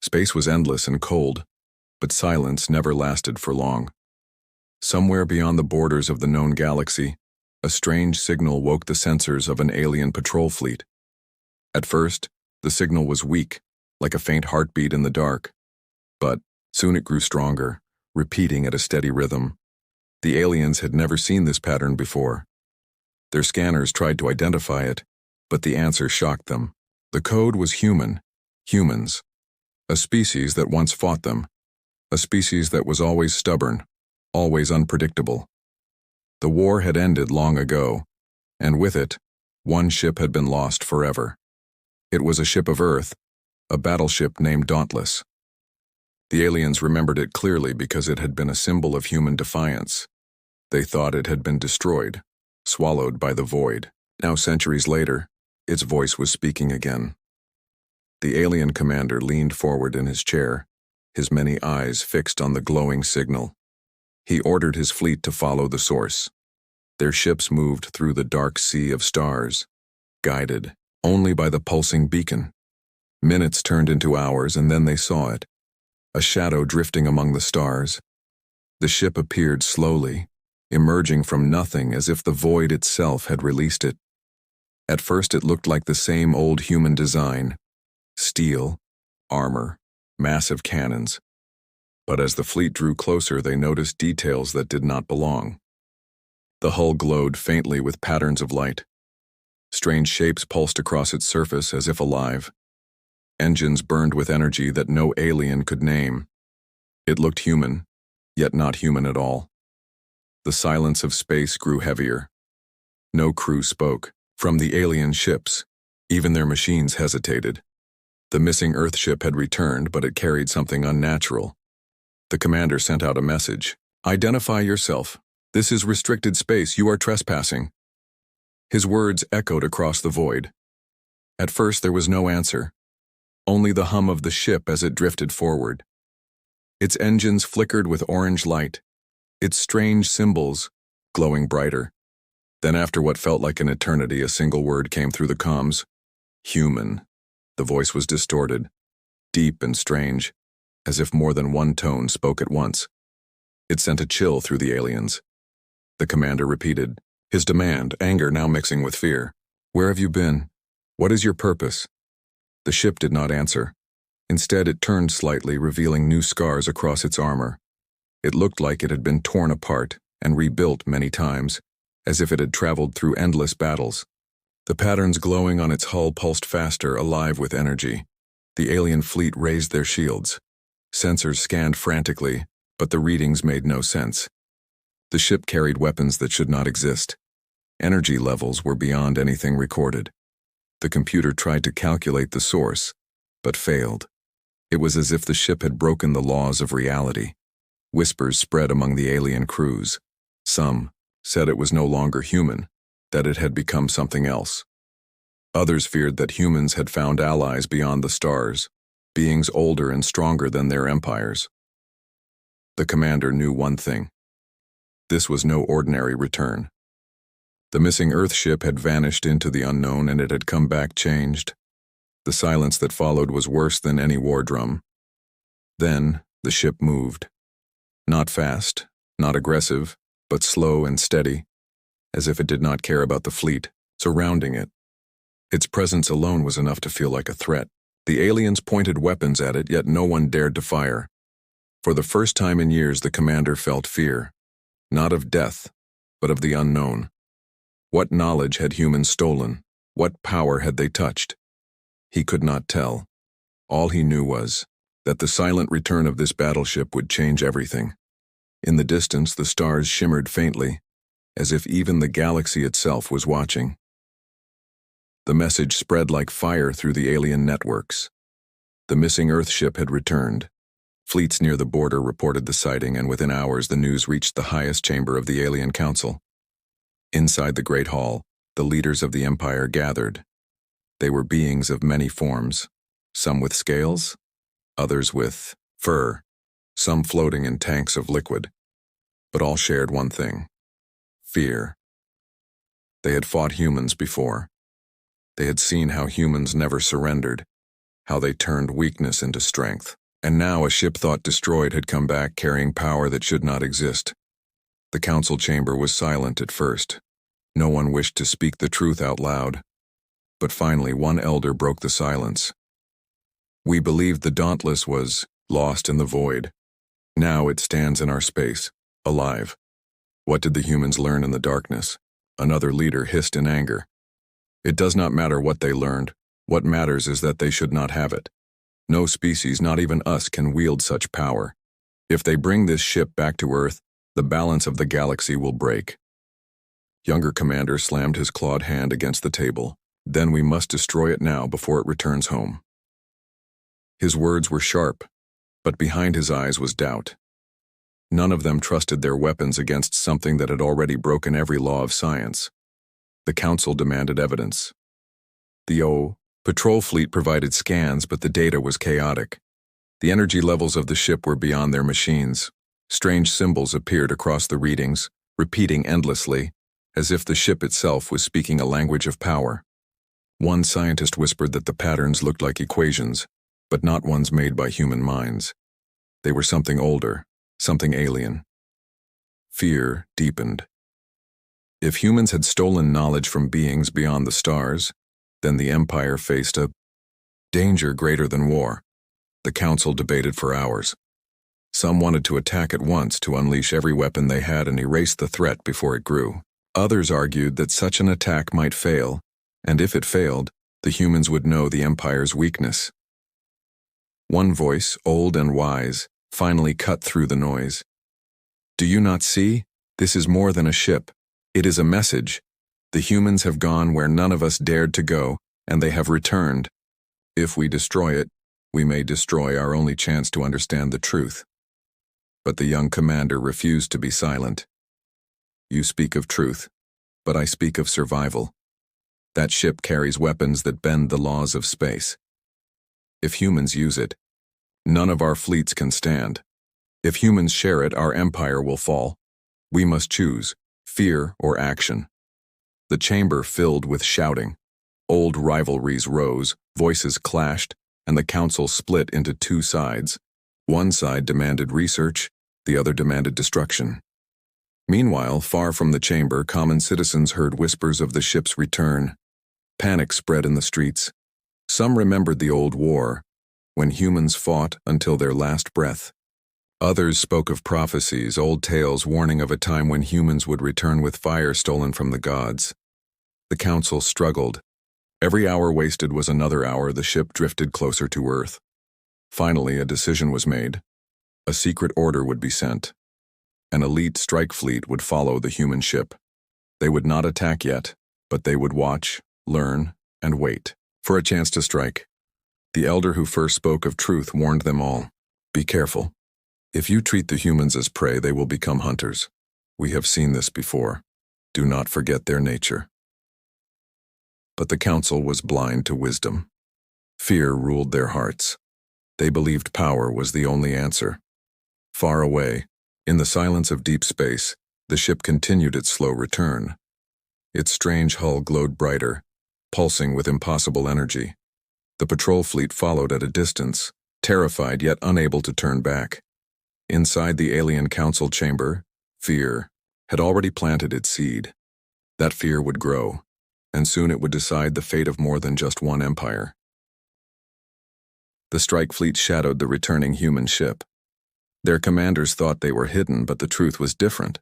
Space was endless and cold, but silence never lasted for long. Somewhere beyond the borders of the known galaxy, a strange signal woke the sensors of an alien patrol fleet. At first, the signal was weak, like a faint heartbeat in the dark. But soon it grew stronger, repeating at a steady rhythm. The aliens had never seen this pattern before. Their scanners tried to identify it, but the answer shocked them. The code was human, humans, a species that once fought them, a species that was always stubborn, always unpredictable. The war had ended long ago, and with it, one ship had been lost forever. It was a ship of Earth, a battleship named Dauntless. The aliens remembered it clearly because it had been a symbol of human defiance. They thought it had been destroyed, swallowed by the void. Now, centuries later, its voice was speaking again. The alien commander leaned forward in his chair, his many eyes fixed on the glowing signal. He ordered his fleet to follow the source. Their ships moved through the dark sea of stars, guided only by the pulsing beacon. Minutes turned into hours, and then they saw it, a shadow drifting among the stars. The ship appeared slowly, emerging from nothing as if the void itself had released it. At first it looked like the same old human design: steel, armor, massive cannons. But as the fleet drew closer, they noticed details that did not belong. The hull glowed faintly with patterns of light. Strange shapes pulsed across its surface as if alive. Engines burned with energy that no alien could name. It looked human, yet not human at all. The silence of space grew heavier. No crew spoke. From the alien ships, even their machines hesitated. The missing Earth ship had returned, but it carried something unnatural. The commander sent out a message. "Identify yourself. This is restricted space. You are trespassing." His words echoed across the void. At first there was no answer, only the hum of the ship as it drifted forward. Its engines flickered with orange light, its strange symbols glowing brighter. Then, after what felt like an eternity, a single word came through the comms: human. The voice was distorted, deep and strange, as if more than one tone spoke at once. It sent a chill through the aliens. The commander repeated, his demand, anger now mixing with fear. "Where have you been? What is your purpose?" The ship did not answer. Instead, it turned slightly, revealing new scars across its armor. It looked like it had been torn apart and rebuilt many times, as if it had traveled through endless battles. The patterns glowing on its hull pulsed faster, alive with energy. The alien fleet raised their shields. Sensors scanned frantically, but the readings made no sense. The ship carried weapons that should not exist. Energy levels were beyond anything recorded. The computer tried to calculate the source, but failed. It was as if the ship had broken the laws of reality. Whispers spread among the alien crews. Some said it was no longer human, that it had become something else. Others feared that humans had found allies beyond the stars, beings older and stronger than their empires. The commander knew one thing. This was no ordinary return. The missing Earth ship had vanished into the unknown, and it had come back changed. The silence that followed was worse than any war drum. Then the ship moved. Not fast, not aggressive, but slow and steady, as if it did not care about the fleet surrounding it. Its presence alone was enough to feel like a threat. The aliens pointed weapons at it, yet no one dared to fire. For the first time in years, the commander felt fear, not of death, but of the unknown. What knowledge had humans stolen? What power had they touched? He could not tell. All he knew was that the silent return of this battleship would change everything. In the distance, the stars shimmered faintly, as if even the galaxy itself was watching. The message spread like fire through the alien networks. The missing Earth ship had returned. Fleets near the border reported the sighting, and within hours the news reached the highest chamber of the Alien Council. Inside the Great Hall, the leaders of the Empire gathered. They were beings of many forms, some with scales, others with fur, some floating in tanks of liquid. But all shared one thing: fear. They had fought humans before. They had seen how humans never surrendered, how they turned weakness into strength. And now a ship thought destroyed had come back carrying power that should not exist. The council chamber was silent at first. No one wished to speak the truth out loud. But finally one elder broke the silence. We believed the Dauntless was lost in the void. Now it stands in our space, alive. What did the humans learn in the darkness? Another leader hissed in anger. It does not matter what they learned. What matters is that they should not have it. No species, not even us, can wield such power. If they bring this ship back to Earth, the balance of the galaxy will break. Younger commander slammed his clawed hand against the table. Then we must destroy it now before it returns home. His words were sharp, but behind his eyes was doubt. None of them trusted their weapons against something that had already broken every law of science. The council demanded evidence. The patrol fleet provided scans, but the data was chaotic. The energy levels of the ship were beyond their machines. Strange symbols appeared across the readings, repeating endlessly, as if the ship itself was speaking a language of power. One scientist whispered that the patterns looked like equations, but not ones made by human minds. They were something older, something alien. Fear deepened. If humans had stolen knowledge from beings beyond the stars, then the Empire faced a danger greater than war. The council debated for hours. Some wanted to attack at once to unleash every weapon they had and erase the threat before it grew. Others argued that such an attack might fail, and if it failed, the humans would know the Empire's weakness. One voice, old and wise, finally cut through the noise. Do you not see? This is more than a ship. It is a message. The humans have gone where none of us dared to go, and they have returned. If we destroy it, we may destroy our only chance to understand the truth. But the young commander refused to be silent. You speak of truth, but I speak of survival. That ship carries weapons that bend the laws of space. If humans use it, none of our fleets can stand. If humans share it, our empire will fall. We must choose, fear or action. The chamber filled with shouting. Old rivalries rose, voices clashed, and the council split into two sides. One side demanded research, the other demanded destruction. Meanwhile, far from the chamber, common citizens heard whispers of the ship's return. Panic spread in the streets. Some remembered the old war, when humans fought until their last breath. Others spoke of prophecies, old tales warning of a time when humans would return with fire stolen from the gods. The council struggled. Every hour wasted was another hour the ship drifted closer to Earth. Finally, a decision was made. A secret order would be sent. An elite strike fleet would follow the human ship. They would not attack yet, but they would watch, learn, and wait for a chance to strike. The elder who first spoke of truth warned them all. Be careful. If you treat the humans as prey, they will become hunters. We have seen this before. Do not forget their nature. But the council was blind to wisdom. Fear ruled their hearts. They believed power was the only answer. Far away, in the silence of deep space, the ship continued its slow return. Its strange hull glowed brighter, pulsing with impossible energy. The patrol fleet followed at a distance, terrified yet unable to turn back. Inside the alien council chamber, fear had already planted its seed. That fear would grow, and soon it would decide the fate of more than just one empire. The strike fleet shadowed the returning human ship. Their commanders thought they were hidden, but the truth was different.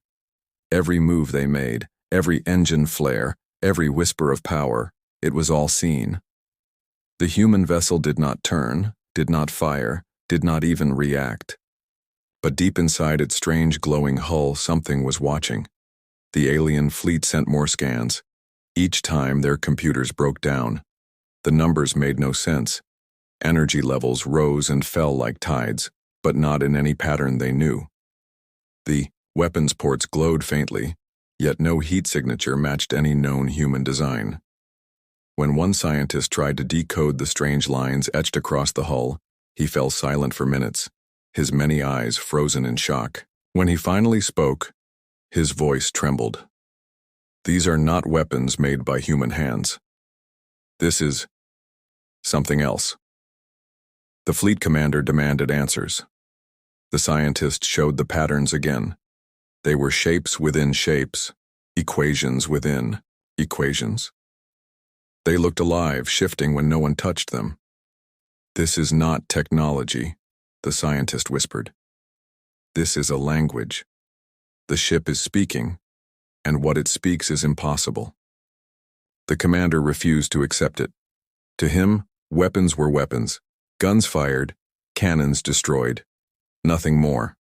Every move they made, every engine flare, every whisper of power, it was all seen. The human vessel did not turn, did not fire, did not even react. But deep inside its strange glowing hull, something was watching. The alien fleet sent more scans. Each time their computers broke down. The numbers made no sense. Energy levels rose and fell like tides, but not in any pattern they knew. The weapons ports glowed faintly, yet no heat signature matched any known human design. When one scientist tried to decode the strange lines etched across the hull, he fell silent for minutes, his many eyes frozen in shock. When he finally spoke, his voice trembled. These are not weapons made by human hands. This is something else. The fleet commander demanded answers. The scientist showed the patterns again. They were shapes within shapes, equations within equations. They looked alive, shifting when no one touched them. "This is not technology," the scientist whispered. "This is a language. The ship is speaking, and what it speaks is impossible." The commander refused to accept it. To him, weapons were weapons, guns fired, cannons destroyed, nothing more.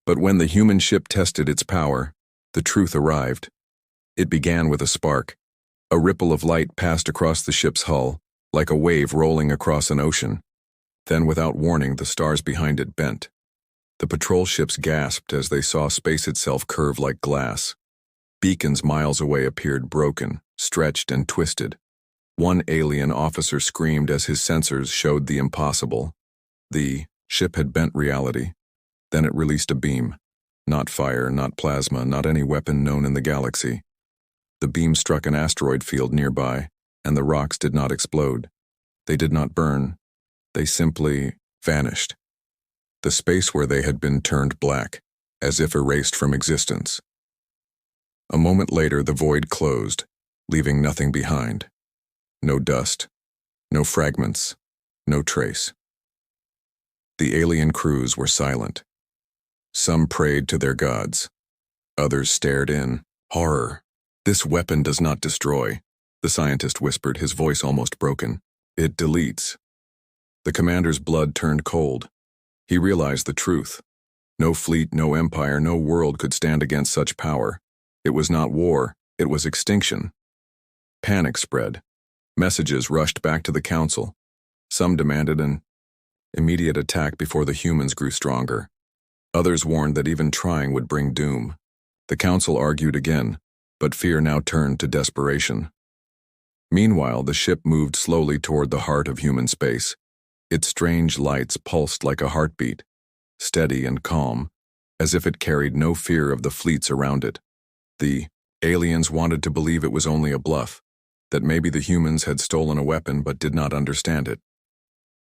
But when the human ship tested its power, the truth arrived. It began with a spark. A ripple of light passed across the ship's hull, like a wave rolling across an ocean. Then, without warning, the stars behind it bent. The patrol ships gasped as they saw space itself curve like glass. Beacons miles away appeared broken, stretched, and twisted. One alien officer screamed as his sensors showed the impossible. The ship had bent reality. Then it released a beam. Not fire, not plasma, not any weapon known in the galaxy. The beam struck an asteroid field nearby, and the rocks did not explode. They did not burn. They simply vanished. The space where they had been turned black, as if erased from existence. A moment later, the void closed, leaving nothing behind. No dust, no fragments, no trace. The alien crews were silent. Some prayed to their gods. Others stared in horror. "This weapon does not destroy," the scientist whispered, his voice almost broken. "It deletes." The commander's blood turned cold. He realized the truth. No fleet, no empire, no world could stand against such power. It was not war, it was extinction. Panic spread. Messages rushed back to the council. Some demanded an immediate attack before the humans grew stronger. Others warned that even trying would bring doom. The council argued again, but fear now turned to desperation. Meanwhile, the ship moved slowly toward the heart of human space. Its strange lights pulsed like a heartbeat, steady and calm, as if it carried no fear of the fleets around it. The aliens wanted to believe it was only a bluff, that maybe the humans had stolen a weapon but did not understand it.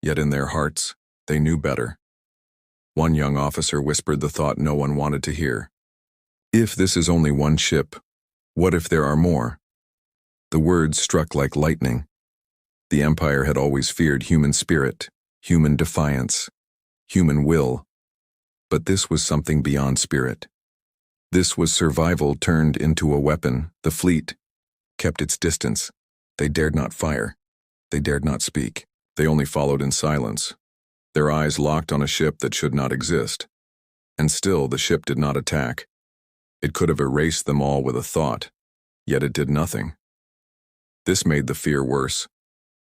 Yet in their hearts, they knew better. One young officer whispered the thought no one wanted to hear. "If this is only one ship, what if there are more?" The words struck like lightning. The Empire had always feared human spirit, human defiance, human will. But this was something beyond spirit. This was survival turned into a weapon. The fleet kept its distance. They dared not fire. They dared not speak. They only followed in silence, their eyes locked on a ship that should not exist. And still, the ship did not attack. It could have erased them all with a thought, yet it did nothing. This made the fear worse.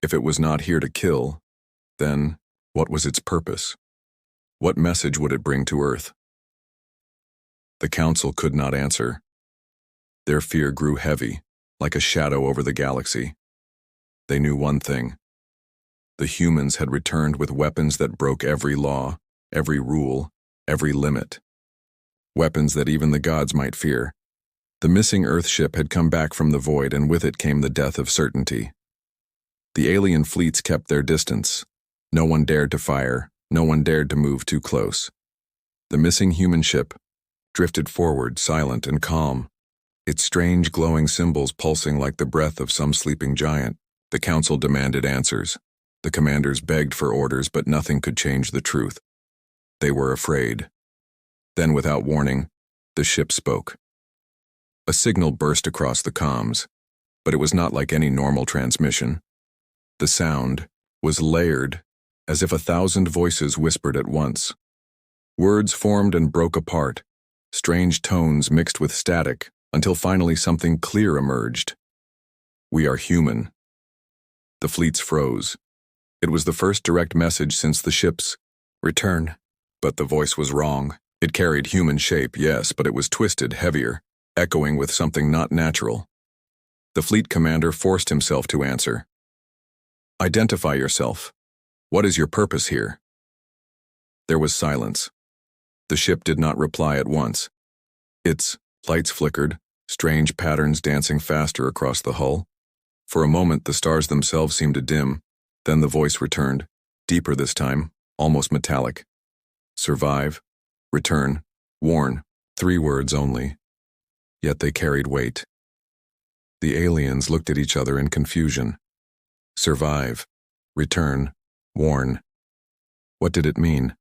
If it was not here to kill, then what was its purpose? What message would it bring to Earth? The council could not answer. Their fear grew heavy, like a shadow over the galaxy. They knew one thing. The humans had returned with weapons that broke every law, every rule, every limit. Weapons that even the gods might fear. The missing Earth ship had come back from the void, and with it came the death of certainty. The alien fleets kept their distance. No one dared to fire, no one dared to move too close. The missing human ship drifted forward, silent and calm, its strange glowing symbols pulsing like the breath of some sleeping giant. The council demanded answers. The commanders begged for orders, but nothing could change the truth. They were afraid. Then, without warning, the ship spoke. A signal burst across the comms, but it was not like any normal transmission. The sound was layered, as if 1,000 voices whispered at once. Words formed and broke apart, strange tones mixed with static, until finally something clear emerged. "We are human." The fleets froze. It was the first direct message since the ship's return. But the voice was wrong. It carried human shape, yes, but it was twisted, heavier, echoing with something not natural. The fleet commander forced himself to answer. "Identify yourself. What is your purpose here?" There was silence. The ship did not reply at once. Its lights flickered, strange patterns dancing faster across the hull. For a moment, the stars themselves seemed to dim. Then the voice returned. Deeper this time, almost metallic. Survive, return, warn, 3 words only. Yet they carried weight. The aliens looked at each other in confusion. Survive, return, warn. What did it mean?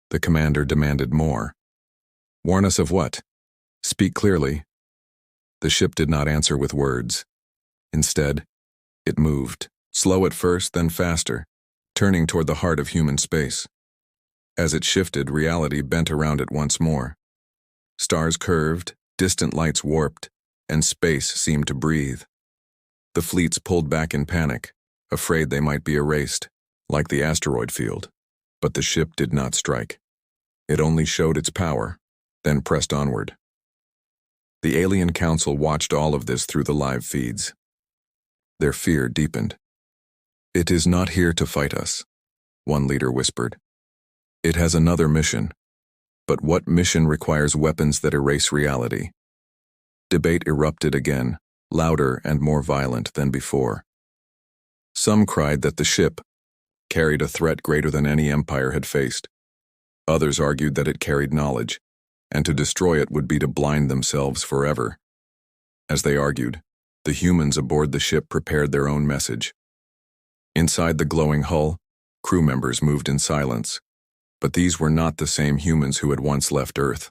The commander demanded more. Warn us of what? Speak clearly. The ship did not answer with words. Instead, it moved, slow at first, then faster, turning toward the heart of human space. As it shifted, reality bent around it once more. Stars curved, distant lights warped, and space seemed to breathe. The fleets pulled back in panic, afraid they might be erased, like the asteroid field. But the ship did not strike. It only showed its power, then pressed onward. The alien council watched all of this through the live feeds. Their fear deepened. "It is not here to fight us," one leader whispered. "It has another mission. But what mission requires weapons that erase reality?" Debate erupted again, louder and more violent than before. Some cried that the ship carried a threat greater than any empire had faced. Others argued that it carried knowledge, and to destroy it would be to blind themselves forever. As they argued, the humans aboard the ship prepared their own message. Inside the glowing hull, crew members moved in silence, but these were not the same humans who had once left Earth.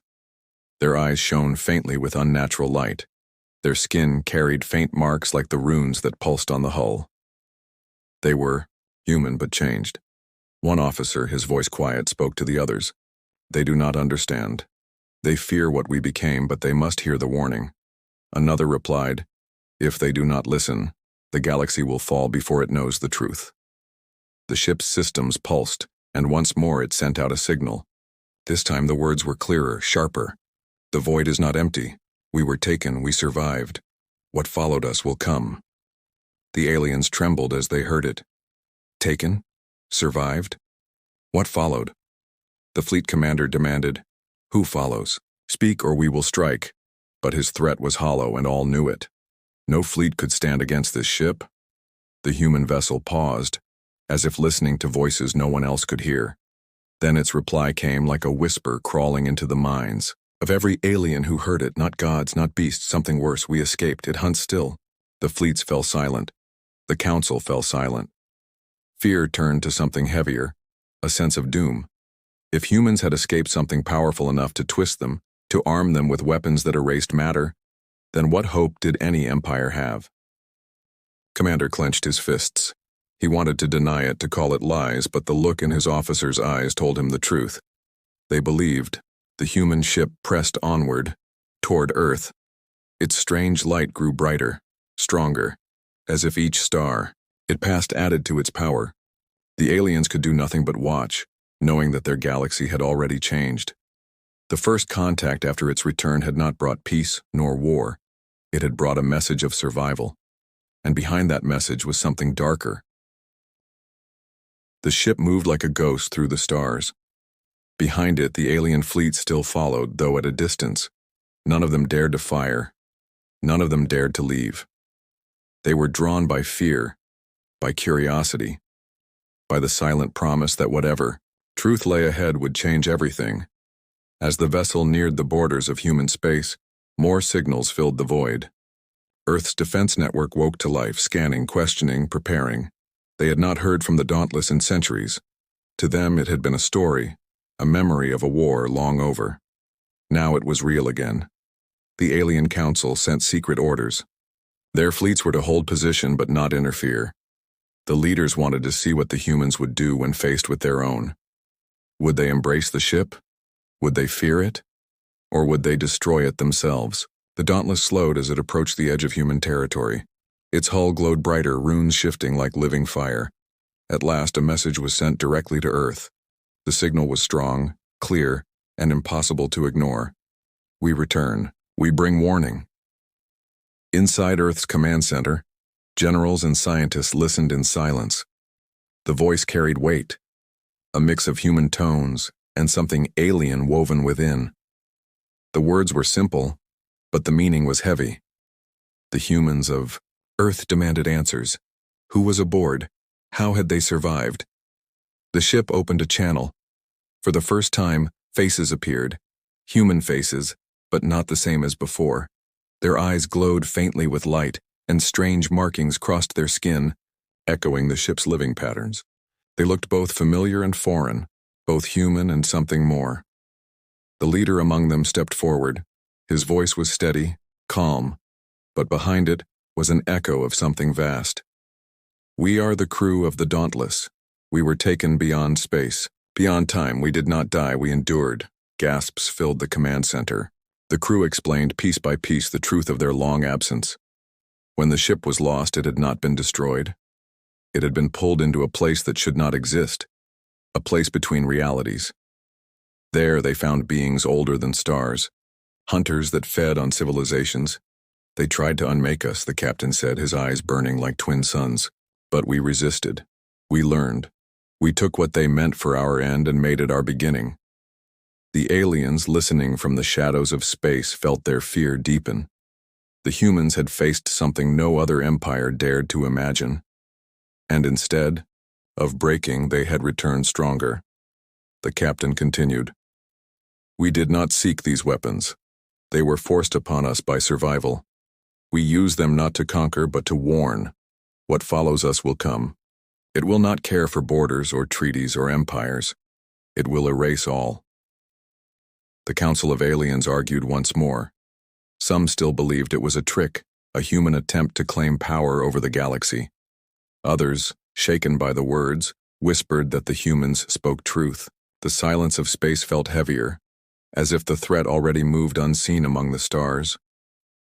Their eyes shone faintly with unnatural light. Their skin carried faint marks like the runes that pulsed on the hull. They were human but changed. One officer, his voice quiet, spoke to the others. "They do not understand. They fear what we became, but they must hear the warning." Another replied, "If they do not listen, the galaxy will fall before it knows the truth." The ship's systems pulsed, and once more it sent out a signal. This time the words were clearer, sharper. "The void is not empty. We were taken, we survived. What followed us will come." The aliens trembled as they heard it. Taken? Survived? What followed? The fleet commander demanded, "Who follows? Speak or we will strike." But his threat was hollow and all knew it. No fleet could stand against this ship. The human vessel paused, as if listening to voices no one else could hear. Then its reply came like a whisper crawling into the minds of every alien who heard it. "Not gods, not beasts, something worse. We escaped. It hunts still." The fleets fell silent. The council fell silent. Fear turned to something heavier, a sense of doom. If humans had escaped something powerful enough to twist them, to arm them with weapons that erased matter, then what hope did any empire have? Commander clenched his fists. He wanted to deny it, to call it lies, but the look in his officers' eyes told him the truth. They believed. The human ship pressed onward, toward Earth. Its strange light grew brighter, stronger, as if each star it passed added to its power. The aliens could do nothing but watch, knowing that their galaxy had already changed. The first contact after its return had not brought peace nor war. It had brought a message of survival. And behind that message was something darker. The ship moved like a ghost through the stars. Behind it, the alien fleet still followed, though at a distance. None of them dared to fire. None of them dared to leave. They were drawn by fear, by curiosity, by the silent promise that whatever truth lay ahead would change everything. As the vessel neared the borders of human space, more signals filled the void. Earth's defense network woke to life, scanning, questioning, preparing. They had not heard from the Dauntless in centuries. To them it had been a story, a memory of a war long over. Now it was real again. The alien council sent secret orders. Their fleets were to hold position but not interfere. The leaders wanted to see what the humans would do when faced with their own. Would they embrace the ship? Would they fear it? Or would they destroy it themselves? The Dauntless slowed as it approached the edge of human territory. Its hull glowed brighter, runes shifting like living fire. At last, a message was sent directly to Earth. The signal was strong, clear, and impossible to ignore. "We return. We bring warning." Inside Earth's command center, generals and scientists listened in silence. The voice carried weight, a mix of human tones and something alien woven within. The words were simple, but the meaning was heavy. The humans of Earth demanded answers. Who was aboard? How had they survived? The ship opened a channel. For the first time, faces appeared. Human faces, but not the same as before. Their eyes glowed faintly with light, and strange markings crossed their skin, echoing the ship's living patterns. They looked both familiar and foreign, both human and something more. The leader among them stepped forward. His voice was steady, calm, but behind it was an echo of something vast. "We are the crew of the Dauntless. We were taken beyond space. Beyond time, we did not die, we endured." Gasps filled the command center. The crew explained piece by piece the truth of their long absence. When the ship was lost, it had not been destroyed. It had been pulled into a place that should not exist, a place between realities. There they found beings older than stars, hunters that fed on civilizations. "They tried to unmake us," the captain said, his eyes burning like twin suns. "But we resisted. We learned. We took what they meant for our end and made it our beginning." The aliens, listening from the shadows of space, felt their fear deepen. The humans had faced something no other empire dared to imagine. And instead of breaking, they had returned stronger. The captain continued, "We did not seek these weapons. They were forced upon us by survival. We use them not to conquer, but to warn. What follows us will come. It will not care for borders or treaties or empires. It will erase all." The Council of Aliens argued once more. Some still believed it was a trick, a human attempt to claim power over the galaxy. Others, shaken by the words, whispered that the humans spoke truth. The silence of space felt heavier, as if the threat already moved unseen among the stars.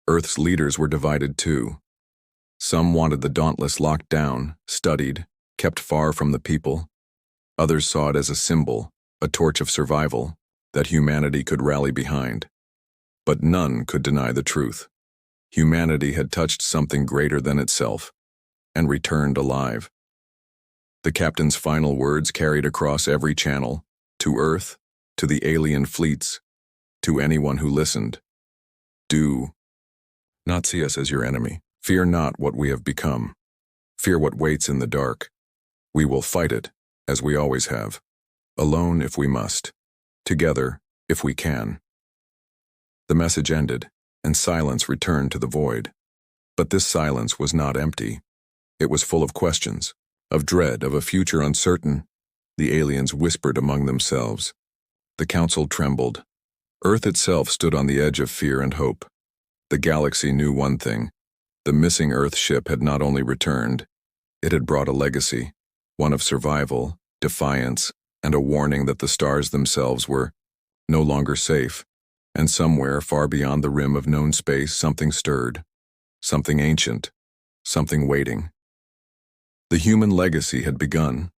Earth's leaders were divided too. Some wanted the Dauntless locked down, studied, kept far from the people. Others saw it as a symbol, a torch of survival, that humanity could rally behind. But none could deny the truth. Humanity had touched something greater than itself, and returned alive. The captain's final words carried across every channel, to Earth, to the alien fleets, to anyone who listened. "Do not see us as your enemy. Fear not what we have become. Fear what waits in the dark. We will fight it, as we always have. Alone if we must. Together if we can." The message ended, and silence returned to the void. But this silence was not empty. It was full of questions, of dread, of a future uncertain. The aliens whispered among themselves. The council trembled. Earth itself stood on the edge of fear and hope. The galaxy knew one thing. The missing Earth ship had not only returned, it had brought a legacy, one of survival, defiance, and a warning that the stars themselves were no longer safe. And somewhere far beyond the rim of known space, something stirred, something ancient, something waiting. The human legacy had begun,